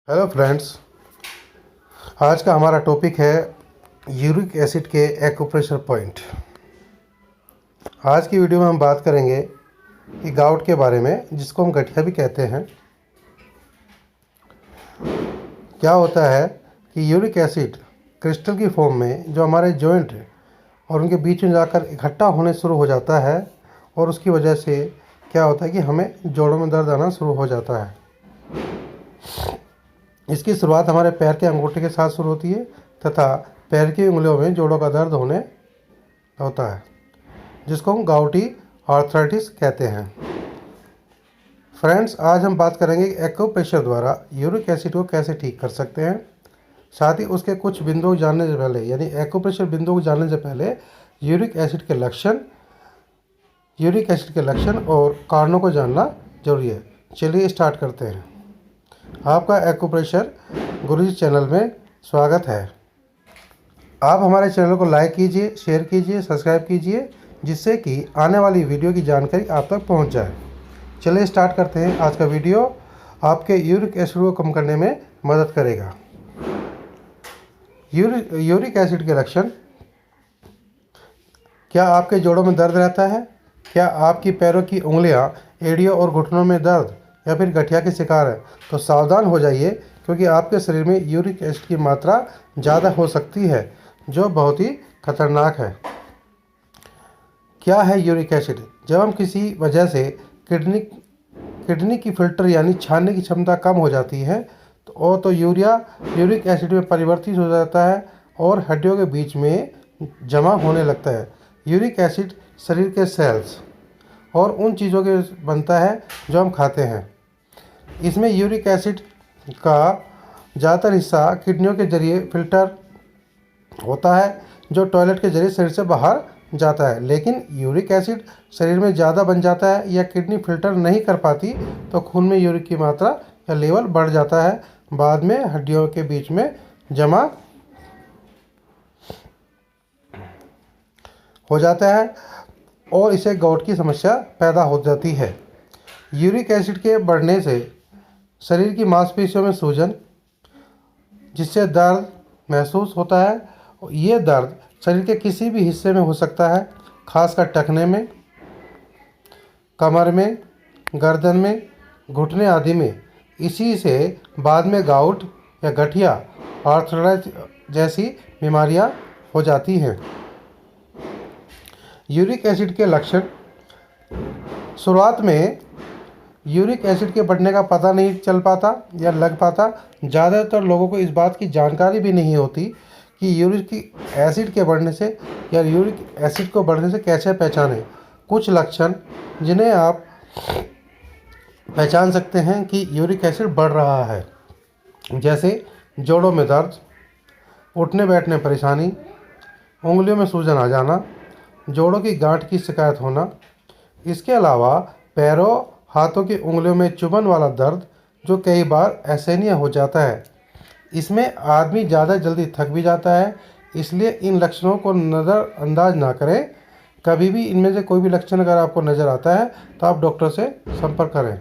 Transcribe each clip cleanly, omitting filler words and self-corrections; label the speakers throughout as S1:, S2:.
S1: Hello friends, आज का हमारा टॉपिक है यूरिक एसिड के एक्यूप्रेशर पॉइंट। आज की वीडियो में हम बात करेंगे कि गाउट के बारे में, जिसको हम गठिया भी कहते हैं। क्या होता है कि यूरिक एसिड क्रिस्टल की फॉर्म में जो हमारे जॉइंट और उनके बीच में जाकर इकट्ठा होने शुरू हो जाता है, और उसकी वजह से क्या होता है कि हमें जोड़ों में दर्द आना शुरू हो जाता है। इसकी शुरुआत हमारे पैर के अंगूठे के साथ शुरू होती है तथा पैर की उंगलियों में जोड़ों का दर्द होने होता है, जिसको हम गाउटी आर्थराइटिस कहते हैं। फ्रेंड्स, आज हम बात करेंगे एक्यूप्रेशर द्वारा यूरिक एसिड को कैसे ठीक कर सकते हैं। साथ ही उसके कुछ बिंदु जानने से पहले, यानी एक्यूप्रेशर बिंदु को जानने से पहले यूरिक एसिड के लक्षण और कारणों को जानना जरूरी है। चलिए स्टार्ट करते हैं। आपका एक्यूप्रेशर गुरुजी चैनल में स्वागत है। आप हमारे चैनल को लाइक कीजिए, शेयर कीजिए, सब्सक्राइब कीजिए, जिससे कि आने वाली वीडियो की जानकारी आप तक पहुंच जाए। चलिए स्टार्ट करते हैं। आज का वीडियो आपके यूरिक एसिड को कम करने में मदद करेगा। यूरिक एसिड के लक्षण। क्या आपके जोड़ों में दर्द रहता है? क्या आपकी पैरों की उंगलियां, एड़ियों और घुटनों में दर्द या फिर गठिया के शिकार है? तो सावधान हो जाइए, क्योंकि आपके शरीर में यूरिक एसिड की मात्रा ज़्यादा हो सकती है, जो बहुत ही खतरनाक है। क्या है यूरिक एसिड? जब हम किसी वजह से किडनी की फिल्टर यानी छानने की क्षमता कम हो जाती है तो यूरिया यूरिक एसिड में परिवर्तित हो जाता है और हड्डियों के बीच में जमा होने लगता है। यूरिक एसिड शरीर के सेल्स और उन चीज़ों के बनता है जो हम खाते हैं। इसमें यूरिक एसिड का ज़्यादातर हिस्सा किडनियों के जरिए फिल्टर होता है, जो टॉयलेट के जरिए शरीर से बाहर जाता है। लेकिन यूरिक एसिड शरीर में ज़्यादा बन जाता है या किडनी फिल्टर नहीं कर पाती, तो खून में यूरिक की मात्रा या लेवल बढ़ जाता है, बाद में हड्डियों के बीच में जमा हो जाता है और इसे गाउट की समस्या पैदा हो जाती है। यूरिक एसिड के बढ़ने से शरीर की मांसपेशियों में सूजन, जिससे दर्द महसूस होता है। ये दर्द शरीर के किसी भी हिस्से में हो सकता है, खासकर टखने में, कमर में, गर्दन में, घुटने आदि में। इसी से बाद में गाउट या गठिया, आर्थराइटिस जैसी बीमारियां हो जाती हैं। यूरिक एसिड के लक्षण। शुरुआत में यूरिक एसिड के बढ़ने का पता नहीं चल पाता या लग पाता। ज़्यादातर लोगों को इस बात की जानकारी भी नहीं होती कि यूरिक एसिड के बढ़ने से या यूरिक एसिड को बढ़ने से कैसे पहचानें। कुछ लक्षण जिन्हें आप पहचान सकते हैं कि यूरिक एसिड बढ़ रहा है, जैसे जोड़ों में दर्द, उठने बैठने में परेशानी, उंगलियों में सूजन आ जाना, जोड़ों की गांठ की शिकायत होना। इसके अलावा पैरों, हाथों की उंगलियों में चुभन वाला दर्द, जो कई बार असहनीय हो जाता है। इसमें आदमी ज़्यादा जल्दी थक भी जाता है, इसलिए इन लक्षणों को नज़रअंदाज ना करें। कभी भी इनमें से कोई भी लक्षण अगर आपको नज़र आता है तो आप डॉक्टर से संपर्क करें।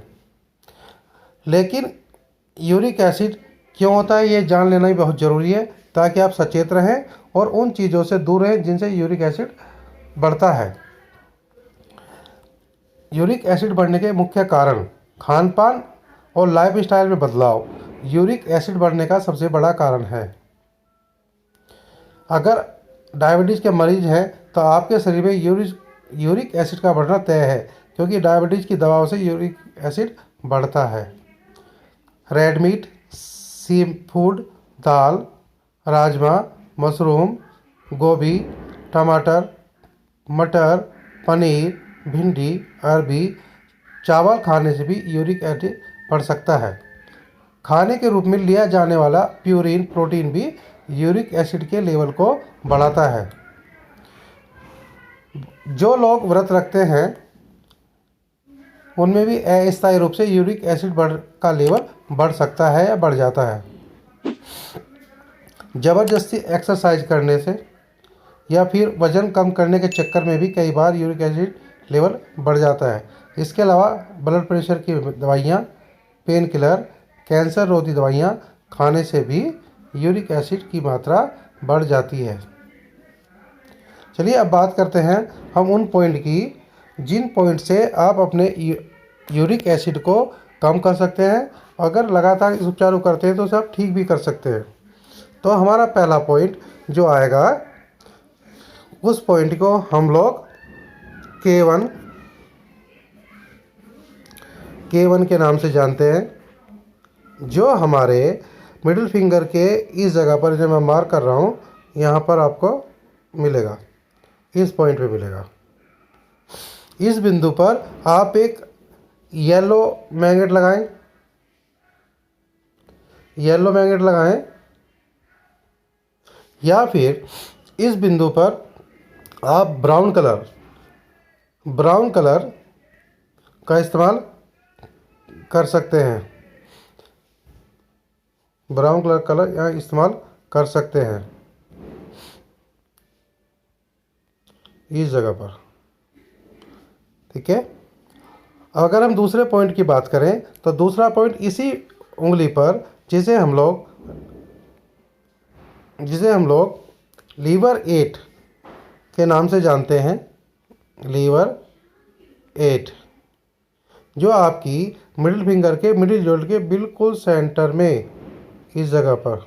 S1: लेकिन यूरिक एसिड क्यों होता है, ये जान लेना भी बहुत ज़रूरी है, ताकि आप सचेत रहें और उन चीज़ों से दूर रहें जिनसे यूरिक एसिड बढ़ता है। यूरिक एसिड बढ़ने के मुख्य कारण। खान पान और लाइफस्टाइल में बदलाव यूरिक एसिड बढ़ने का सबसे बड़ा कारण है। अगर डायबिटीज़ के मरीज हैं तो आपके शरीर में यूरिक एसिड का बढ़ना तय है, क्योंकि डायबिटीज़ की दवाओं से यूरिक एसिड बढ़ता है। रेड मीट, सी फूड, दाल, राजमा, मशरूम, गोभी, टमाटर, मटर, पनीर, भिंडी, अरबी, चावल खाने से भी यूरिक एसिड बढ़ सकता है। खाने के रूप में लिया जाने वाला प्यूरिन प्रोटीन भी यूरिक एसिड के लेवल को बढ़ाता है। जो लोग व्रत रखते हैं उनमें भी अस्थायी रूप से यूरिक एसिड का लेवल बढ़ सकता है या बढ़ जाता है। ज़बरदस्ती एक्सरसाइज करने से या फिर वज़न कम करने के चक्कर में भी कई बार यूरिक एसिड लेवल बढ़ जाता है। इसके अलावा ब्लड प्रेशर की दवाइयाँ, पेन किलर, कैंसर रोधी दवाइयाँ खाने से भी यूरिक एसिड की मात्रा बढ़ जाती है। चलिए अब बात करते हैं हम उन पॉइंट की जिन पॉइंट से आप अपने यूरिक एसिड को कम कर सकते हैं। अगर लगातार इस उपचार को करते हैं तो उसे आप ठीक भी कर सकते हैं। तो हमारा पहला पॉइंट जो आएगा, उस पॉइंट को हम लोग K1 के नाम से जानते हैं, जो हमारे मिडिल फिंगर के इस जगह पर जो मैं मार्क कर रहा हूँ, यहाँ पर आपको मिलेगा, इस पॉइंट पे मिलेगा। इस बिंदु पर आप एक येलो मैग्नेट लगाएं, या फिर इस बिंदु पर आप ब्राउन कलर का इस्तेमाल कर सकते हैं। ब्राउन कलर यहाँ इस्तेमाल कर सकते हैं इस जगह पर, ठीक है। अगर हम दूसरे पॉइंट की बात करें तो दूसरा पॉइंट इसी उंगली पर, जिसे हम लोग लीवर 8 के नाम से जानते हैं, लीवर 8, जो आपकी मिडिल फिंगर के मिडिल जोल्ट के बिल्कुल सेंटर में इस जगह पर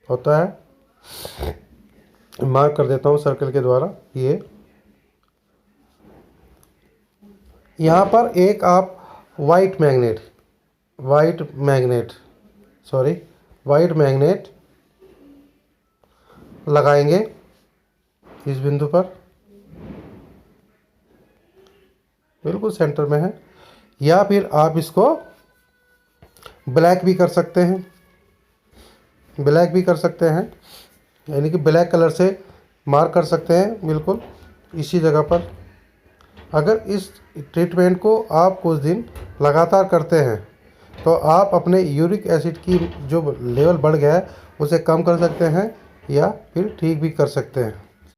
S1: होता है। मार्क कर देता हूँ सर्कल के द्वारा। ये यहाँ पर एक आप वाइट मैग्नेट लगाएंगे इस बिंदु पर, बिल्कुल सेंटर में है। या फिर आप इसको ब्लैक भी कर सकते हैं, यानी कि ब्लैक कलर से मार्क कर सकते हैं बिल्कुल इसी जगह पर। अगर इस ट्रीटमेंट को आप कुछ दिन लगातार करते हैं तो आप अपने यूरिक एसिड की जो लेवल बढ़ गया है उसे कम कर सकते हैं या फिर ठीक भी कर सकते हैं।